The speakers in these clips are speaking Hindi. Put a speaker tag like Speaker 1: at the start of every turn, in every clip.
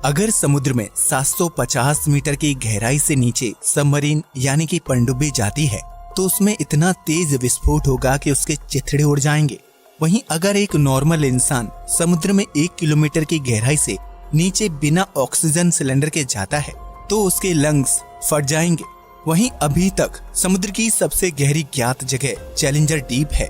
Speaker 1: अगर समुद्र में 750 मीटर की गहराई से नीचे सबमरीन यानी कि पनडुब्बी जाती है तो उसमें इतना तेज विस्फोट होगा कि उसके चिथड़े उड़ जाएंगे। वहीं अगर एक नॉर्मल इंसान समुद्र में 1 किलोमीटर की गहराई से नीचे बिना ऑक्सीजन सिलेंडर के जाता है तो उसके लंग्स फट जाएंगे। वहीं अभी तक समुद्र की सबसे गहरी ज्ञात जगह चैलेंजर डीप है,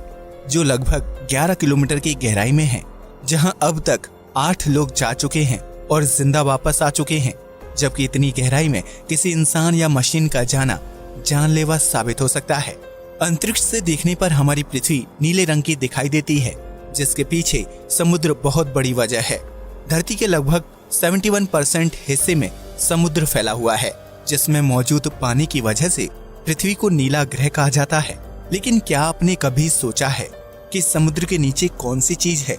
Speaker 1: जो लगभग 11 किलोमीटर की गहराई में है, जहां अब तक 8 लोग जा चुके हैं और जिंदा वापस आ चुके हैं। जबकि इतनी गहराई में किसी इंसान या मशीन का जाना जानलेवा साबित हो सकता है। अंतरिक्ष से देखने पर हमारी पृथ्वी नीले रंग की दिखाई देती है, जिसके पीछे समुद्र बहुत बड़ी वजह है। धरती के लगभग 71% हिस्से में समुद्र फैला हुआ है, जिसमें मौजूद पानी की वजह से पृथ्वी को नीला ग्रह कहा जाता है। लेकिन क्या आपने कभी सोचा है कि समुद्र के नीचे कौन सी चीज है?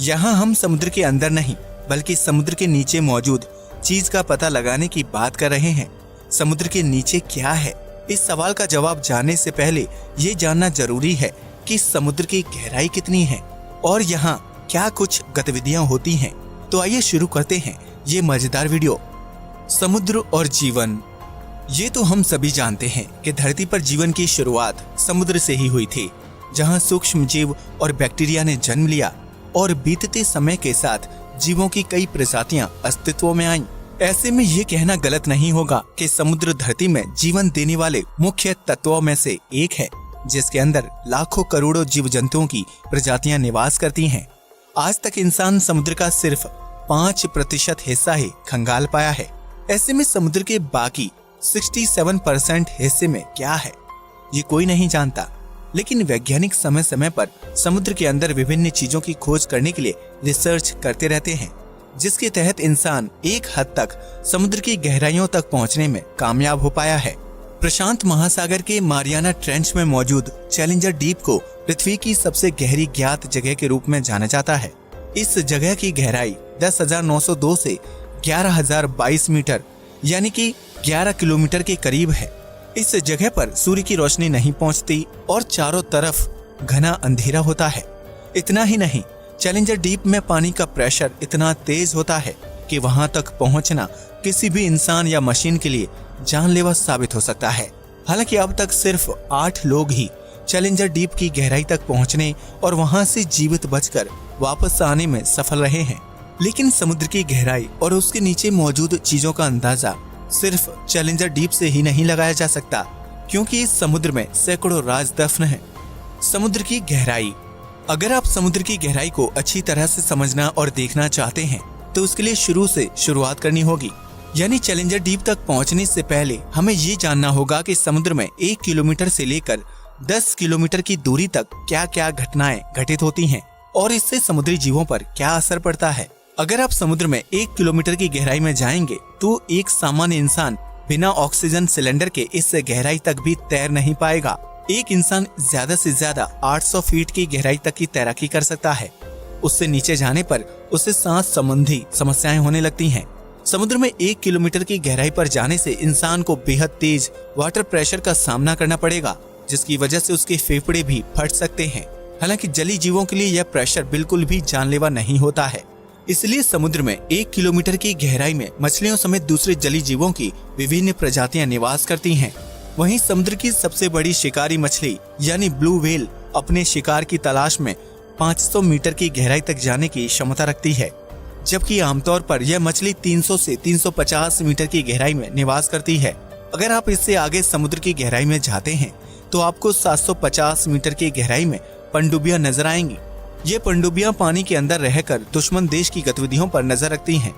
Speaker 1: यहाँ हम समुद्र के अंदर नहीं बल्कि समुद्र के नीचे मौजूद चीज का पता लगाने की बात कर रहे हैं। समुद्र के नीचे क्या है? इस सवाल का जवाब जानने से पहले ये जानना जरूरी है कि समुद्र की गहराई कितनी है और यहाँ क्या कुछ गतिविधियां होती हैं। तो आइए शुरू करते हैं ये मजेदार वीडियो। समुद्र और जीवन। ये तो हम सभी जानते हैं कि धरती पर जीवन की शुरुआत समुद्र से ही हुई थी, जहाँ सूक्ष्म जीव और बैक्टीरिया ने जन्म लिया और बीतते समय के साथ जीवों की कई प्रजातियां अस्तित्व में आईं। ऐसे में ये कहना गलत नहीं होगा कि समुद्र धरती में जीवन देने वाले मुख्य तत्वों में से एक है, जिसके अंदर लाखों करोड़ों जीव जंतुओं की प्रजातियां निवास करती हैं। आज तक इंसान समुद्र का सिर्फ 5% हिस्सा ही खंगाल पाया है। ऐसे में समुद्र के बाकी 67% हिस्से में क्या है, ये कोई नहीं जानता। लेकिन वैज्ञानिक समय समय पर समुद्र के अंदर विभिन्न चीजों की खोज करने के लिए रिसर्च करते रहते हैं, जिसके तहत इंसान एक हद तक समुद्र की गहराइयों तक पहुंचने में कामयाब हो पाया है। प्रशांत महासागर के मारियाना ट्रेंच में मौजूद चैलेंजर डीप को पृथ्वी की सबसे गहरी ज्ञात जगह के रूप में जाना जाता है। इस जगह की गहराई 10,902 से 11,022 मीटर यानी कि 11 किलोमीटर के करीब है। इस जगह पर सूर्य की रोशनी नहीं पहुंचती और चारों तरफ घना अंधेरा होता है। इतना ही नहीं, चैलेंजर डीप में पानी का प्रेशर इतना तेज होता है कि वहां तक पहुंचना किसी भी इंसान या मशीन के लिए जानलेवा साबित हो सकता है। हालांकि अब तक सिर्फ 8 लोग ही चैलेंजर डीप की गहराई तक पहुंचने और वहां से जीवित बचकर वापस आने में सफल रहे हैं। लेकिन समुद्र की गहराई और उसके नीचे मौजूद चीजों का अंदाजा सिर्फ चैलेंजर डीप से ही नहीं लगाया जा सकता, क्योंकि इस समुद्र में सैकड़ों राज दफन हैं। समुद्र की गहराई। अगर आप समुद्र की गहराई को अच्छी तरह से समझना और देखना चाहते हैं तो उसके लिए शुरू से शुरुआत करनी होगी। यानी चैलेंजर डीप तक पहुंचने से पहले हमें ये जानना होगा कि समुद्र में 1 किलोमीटर से लेकर 10 किलोमीटर की दूरी तक क्या क्या घटनाएं घटित होती हैं और इससे समुद्री जीवों पर क्या असर पड़ता है। अगर आप समुद्र में 1 किलोमीटर की गहराई में जाएंगे तो एक सामान्य इंसान बिना ऑक्सीजन सिलेंडर के इस गहराई तक भी तैर नहीं पाएगा। एक इंसान ज्यादा से ज्यादा 800 फीट की गहराई तक की तैराकी कर सकता है। उससे नीचे जाने पर उसे सांस संबंधी समस्याएं होने लगती हैं। समुद्र में 1 किलोमीटर की गहराई पर जाने से इंसान को बेहद तेज वाटर प्रेशर का सामना करना पड़ेगा, जिसकी वजह से उसके फेफड़े भी फट सकते हैं। हालांकि जलीय जीवों के लिए यह प्रेशर बिल्कुल भी जानलेवा नहीं होता है। इसलिए समुद्र में 1 किलोमीटर की गहराई में मछलियों समेत दूसरे जलीय जीवों की विभिन्न प्रजातियां निवास करती हैं। वहीं समुद्र की सबसे बड़ी शिकारी मछली यानी ब्लू व्हेल अपने शिकार की तलाश में 500 मीटर की गहराई तक जाने की क्षमता रखती है, जबकि आमतौर पर यह मछली 300 से 350 मीटर की गहराई में निवास करती है। अगर आप इससे आगे समुद्र की गहराई में जाते हैं तो आपको 750 मीटर की गहराई में पनडुब्बियां नजर आएंगी। ये पनडुब्बियां पानी के अंदर रहकर दुश्मन देश की गतिविधियों पर नजर रखती हैं,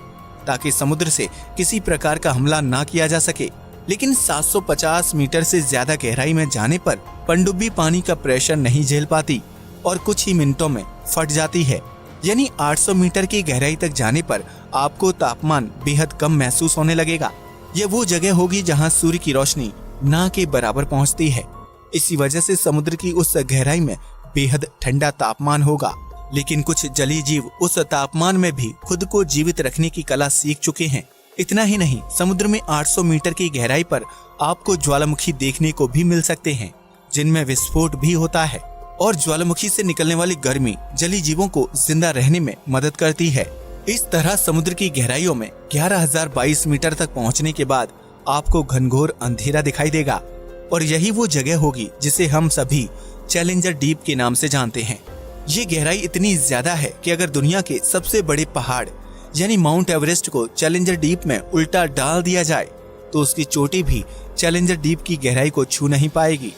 Speaker 1: ताकि समुद्र से किसी प्रकार का हमला ना किया जा सके। लेकिन 750 मीटर से ज्यादा गहराई में जाने पर पनडुब्बी पानी का प्रेशर नहीं झेल पाती और कुछ ही मिनटों में फट जाती है। यानी 800 मीटर की गहराई तक जाने पर आपको तापमान बेहद कम महसूस होने लगेगा। यह वो जगह होगी जहां सूर्य की रोशनी ना के बराबर पहुंचती है। इसी वजह से समुद्र की उस गहराई में बेहद ठंडा तापमान होगा। लेकिन कुछ जलीय जीव उस तापमान में भी खुद को जीवित रखने की कला सीख चुके हैं। इतना ही नहीं, समुद्र में 800 मीटर की गहराई पर आपको ज्वालामुखी देखने को भी मिल सकते हैं, जिनमें विस्फोट भी होता है और ज्वालामुखी से निकलने वाली गर्मी जलीय जीवों को जिंदा रहने में मदद करती है। इस तरह समुद्र की गहराइयों में 11,022 मीटर तक पहुंचने के बाद आपको घनघोर अंधेरा दिखाई देगा और यही वो जगह होगी जिसे हम सभी चैलेंजर डीप के नाम से जानते हैं। ये गहराई इतनी ज्यादा है कि अगर दुनिया के सबसे बड़े पहाड़ यानी माउंट एवरेस्ट को चैलेंजर डीप में उल्टा डाल दिया जाए तो उसकी चोटी भी चैलेंजर डीप की गहराई को छू नहीं पाएगी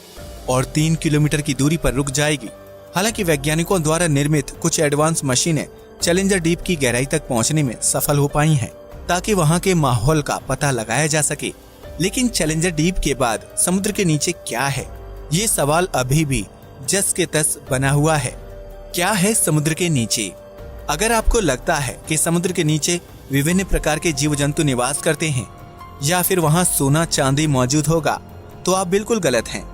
Speaker 1: और 3 किलोमीटर की दूरी पर रुक जाएगी। हालांकि वैज्ञानिकों द्वारा निर्मित कुछ एडवांस मशीनें चैलेंजर डीप की गहराई तक पहुंचने में सफल हो पाई हैं ताकि वहां के माहौल का पता लगाया जा सके। लेकिन चैलेंजर डीप के बाद समुद्र के नीचे क्या है, ये सवाल अभी भी जस के तस बना हुआ है। क्या है समुद्र के नीचे? अगर आपको लगता है कि समुद्र के नीचे विभिन्न प्रकार के जीव जंतु निवास करते हैं या फिर वहां सोना चांदी मौजूद होगा तो आप बिल्कुल गलत हैं।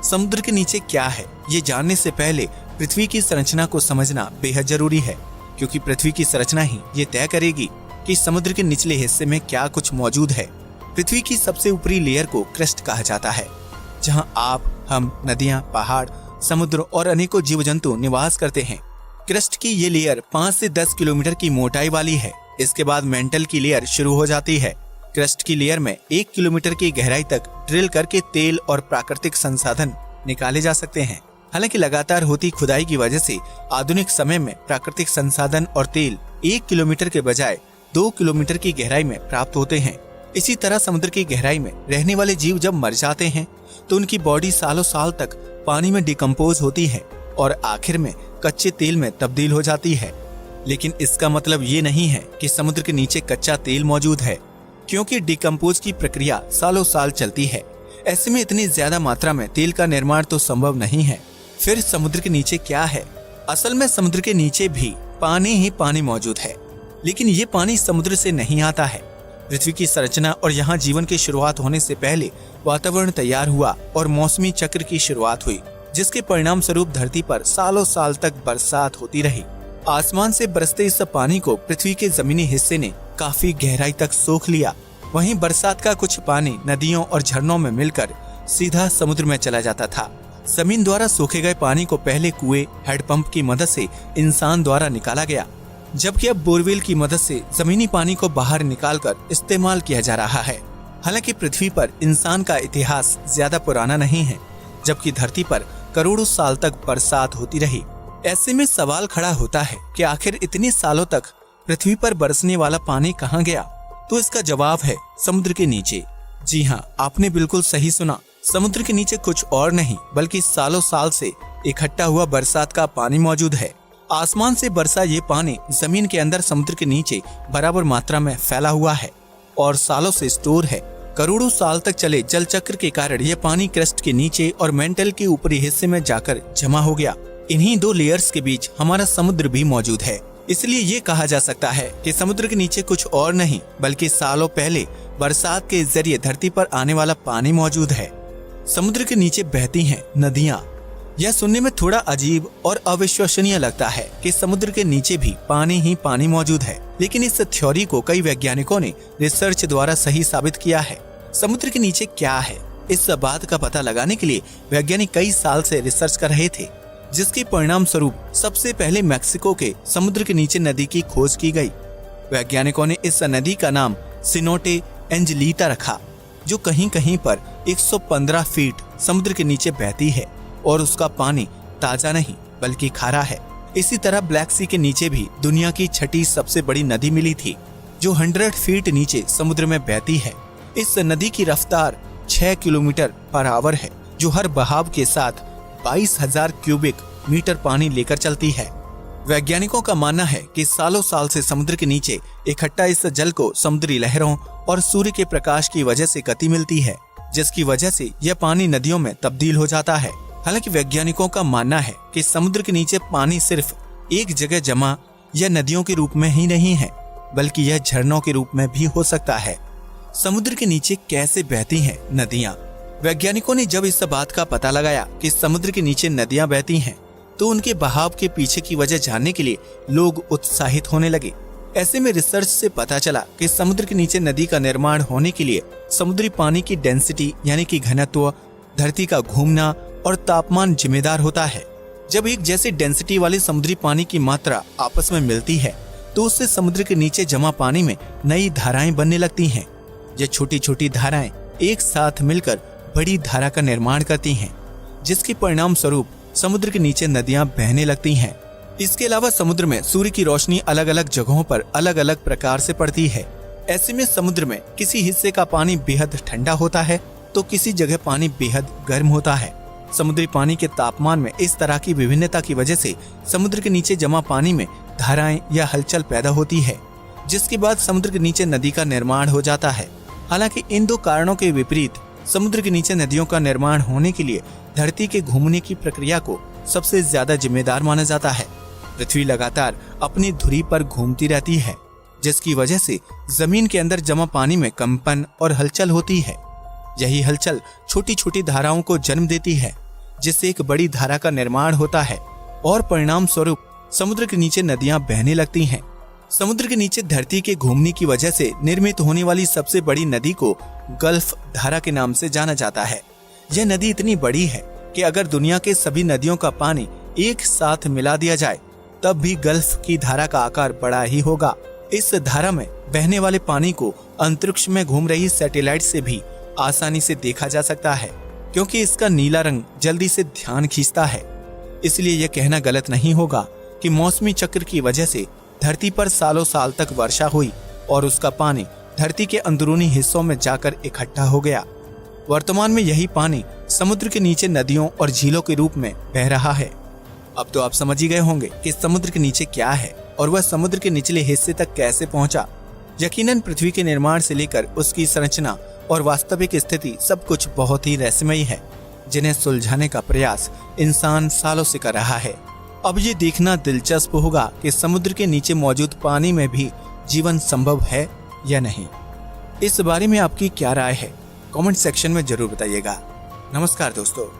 Speaker 1: समुद्र के नीचे क्या है ये जानने से पहले पृथ्वी की संरचना को समझना बेहद जरूरी है, क्योंकि पृथ्वी की संरचना ही ये तय करेगी कि समुद्र के निचले हिस्से में क्या कुछ मौजूद है। पृथ्वी की सबसे ऊपरी लेयर को क्रस्ट कहा जाता है, जहां आप, हम, नदियां, पहाड़, समुद्र और अनेकों जीव जंतु निवास करते हैं। क्रस्ट की ये लेयर 5 से 10 किलोमीटर की मोटाई वाली है। इसके बाद मेंटल की लेयर शुरू हो जाती है। क्रस्ट की लेयर में 1 किलोमीटर की गहराई तक ड्रिल करके तेल और प्राकृतिक संसाधन निकाले जा सकते हैं। हालांकि लगातार होती खुदाई की वजह से आधुनिक समय में प्राकृतिक संसाधन और तेल 1 किलोमीटर के बजाय 2 किलोमीटर की गहराई में प्राप्त होते हैं। इसी तरह समुद्र की गहराई में रहने वाले जीव जब मर जाते हैं तो उनकी बॉडी सालों साल तक पानी में डिकम्पोज होती है और आखिर में कच्चे तेल में तब्दील हो जाती है। लेकिन इसका मतलब ये नहीं है कि समुद्र के नीचे कच्चा तेल मौजूद है, क्योंकि डिकम्पोज की प्रक्रिया सालों साल चलती है। ऐसे में इतनी ज्यादा मात्रा में तेल का निर्माण तो संभव नहीं है। फिर समुद्र के नीचे क्या है? असल में समुद्र के नीचे भी पानी ही पानी मौजूद है, लेकिन ये पानी समुद्र से नहीं आता है। पृथ्वी की संरचना और यहाँ जीवन की शुरुआत होने से पहले वातावरण तैयार हुआ और मौसमी चक्र की शुरुआत हुई, जिसके परिणाम स्वरूप धरती पर सालों साल तक बरसात होती रही। आसमान से बरसते इस पानी को पृथ्वी के जमीनी हिस्से ने काफी गहराई तक सोख लिया। वहीं बरसात का कुछ पानी नदियों और झरनों में मिलकर सीधा समुद्र में चला जाता था। जमीन द्वारा सोखे गए पानी को पहले कुएं, हैंडपंप की मदद से इंसान द्वारा निकाला गया, जबकि अब बोरवेल की मदद से जमीनी पानी को बाहर निकालकर इस्तेमाल किया जा रहा है। हालांकि पृथ्वी पर इंसान का इतिहास ज्यादा पुराना नहीं है, जबकि धरती पर करोड़ों साल तक बरसात होती रही। ऐसे में सवाल खड़ा होता है कि आखिर इतने सालों तक पृथ्वी पर बरसने वाला पानी कहाँ गया? तो इसका जवाब है समुद्र के नीचे। जी हाँ, आपने बिल्कुल सही सुना। समुद्र के नीचे कुछ और नहीं बल्कि सालों साल से इकट्ठा हुआ बरसात का पानी मौजूद है। आसमान से बरसा ये पानी जमीन के अंदर समुद्र के नीचे बराबर मात्रा में फैला हुआ है और सालों से स्टोर है। करोड़ों साल तक चले जल चक्र के कारण ये पानी क्रस्ट के नीचे और मेंटल के ऊपरी हिस्से में जाकर जमा हो गया। इन्हीं दो लेयर्स के बीच हमारा समुद्र भी मौजूद है। इसलिए ये कहा जा सकता है कि समुद्र के नीचे कुछ और नहीं बल्कि सालों पहले बरसात के जरिए धरती पर आने वाला पानी मौजूद है। समुद्र के नीचे बहती हैं नदियां। यह सुनने में थोड़ा अजीब और अविश्वसनीय लगता है कि समुद्र के नीचे भी पानी ही पानी मौजूद है, लेकिन इस थ्योरी को कई वैज्ञानिकों ने रिसर्च द्वारा सही साबित किया है। समुद्र के नीचे क्या है, इस बात का पता लगाने के लिए वैज्ञानिक कई साल से रिसर्च कर रहे थे, जिसके परिणाम स्वरूप सबसे पहले मैक्सिको के समुद्र के नीचे नदी की खोज की गई। वैज्ञानिकों ने इस नदी का नाम सिनोटे एंजेलिटा रखा, जो कहीं कहीं पर 115 फीट समुद्र के नीचे बहती है और उसका पानी ताजा नहीं बल्कि खारा है। इसी तरह ब्लैक सी के नीचे भी दुनिया की छठी सबसे बड़ी नदी मिली थी, जो 100 फीट नीचे समुद्र में बहती है। इस नदी की रफ्तार 6 किलोमीटर पर आवर है, जो हर बहाव के साथ 22,000 क्यूबिक मीटर पानी लेकर चलती है। वैज्ञानिकों का मानना है कि सालों साल से समुद्र के नीचे इकट्ठा इस जल को समुद्री लहरों और सूर्य के प्रकाश की वजह से गति मिलती है, जिसकी वजह से यह पानी नदियों में तब्दील हो जाता है। हालांकि वैज्ञानिकों का मानना है कि समुद्र के नीचे पानी सिर्फ एक जगह जमा या नदियों के रूप में ही नहीं है, बल्कि यह झरनों के रूप में भी हो सकता है। समुद्र के नीचे कैसे बहती हैं नदियां? वैज्ञानिकों ने जब इस बात का पता लगाया कि समुद्र के नीचे नदियां बहती हैं, तो उनके बहाव के पीछे की वजह जानने के लिए लोग उत्साहित होने लगे। ऐसे में रिसर्च से पता चला कि समुद्र के नीचे नदी का निर्माण होने के लिए समुद्री पानी की डेंसिटी यानी कि घनत्व, धरती का घूमना और तापमान जिम्मेदार होता है। जब एक जैसी डेंसिटी वाले समुद्री पानी की मात्रा आपस में मिलती है तो उससे समुद्र के नीचे जमा पानी में नई धाराएं बनने लगती हैं। ये छोटी छोटी धाराएं एक साथ मिलकर बड़ी धारा का निर्माण करती हैं, जिसके परिणाम स्वरूप समुद्र के नीचे नदियां बहने लगती हैं। इसके अलावा समुद्र में सूर्य की रोशनी अलग अलग जगहों पर अलग अलग प्रकार से पड़ती है। ऐसे में समुद्र में किसी हिस्से का पानी बेहद ठंडा होता है तो किसी जगह पानी बेहद गर्म होता है। समुद्री पानी के तापमान में इस तरह की विभिन्नता की वजह से समुद्र के नीचे जमा पानी में धाराएं या हलचल पैदा होती है, जिसके बाद समुद्र के नीचे नदी का निर्माण हो जाता है। हालांकि इन दो कारणों के विपरीत समुद्र के नीचे नदियों का निर्माण होने के लिए धरती के घूमने की प्रक्रिया को सबसे ज्यादा जिम्मेदार माना जाता है। पृथ्वी लगातार अपनी धुरी पर घूमती रहती है, जिसकी वजह से जमीन के अंदर जमा पानी में कंपन और हलचल होती है। यही हलचल छोटी छोटी धाराओं को जन्म देती है, जिससे एक बड़ी धारा का निर्माण होता है और परिणाम स्वरूप समुद्र के नीचे नदियां बहने लगती हैं। समुद्र के नीचे धरती के घूमने की वजह से निर्मित होने वाली सबसे बड़ी नदी को गल्फ धारा के नाम से जाना जाता है। यह नदी इतनी बड़ी है कि अगर दुनिया के सभी नदियों का पानी एक साथ मिला दिया जाए तब भी गल्फ की धारा का आकार बड़ा ही होगा। इस धारा में बहने वाले पानी को अंतरिक्ष में घूम रही सैटेलाइट से भी आसानी से देखा जा सकता है, क्योंकि इसका नीला रंग जल्दी से ध्यान खींचता है। इसलिए यह कहना गलत नहीं होगा कि मौसमी चक्र की वजह से धरती पर सालों साल तक वर्षा हुई और उसका पानी धरती के अंदरूनी हिस्सों में जाकर इकट्ठा हो गया। वर्तमान में यही पानी समुद्र के नीचे नदियों और झीलों के रूप में बह रहा है। अब तो आप समझ ही गए होंगे कि समुद्र के नीचे क्या है और वह समुद्र के निचले हिस्से तक कैसे पहुंचा। यकीनन पृथ्वी के निर्माण से लेकर उसकी संरचना और वास्तविक स्थिति सब कुछ बहुत ही रहस्यमयी है, जिन्हें सुलझाने का प्रयास इंसान सालों से कर रहा है। अब ये देखना दिलचस्प होगा कि समुद्र के नीचे मौजूद पानी में भी जीवन संभव है या नहीं। इस बारे में आपकी क्या राय है? कमेंट सेक्शन में जरूर बताइएगा। नमस्कार दोस्तों।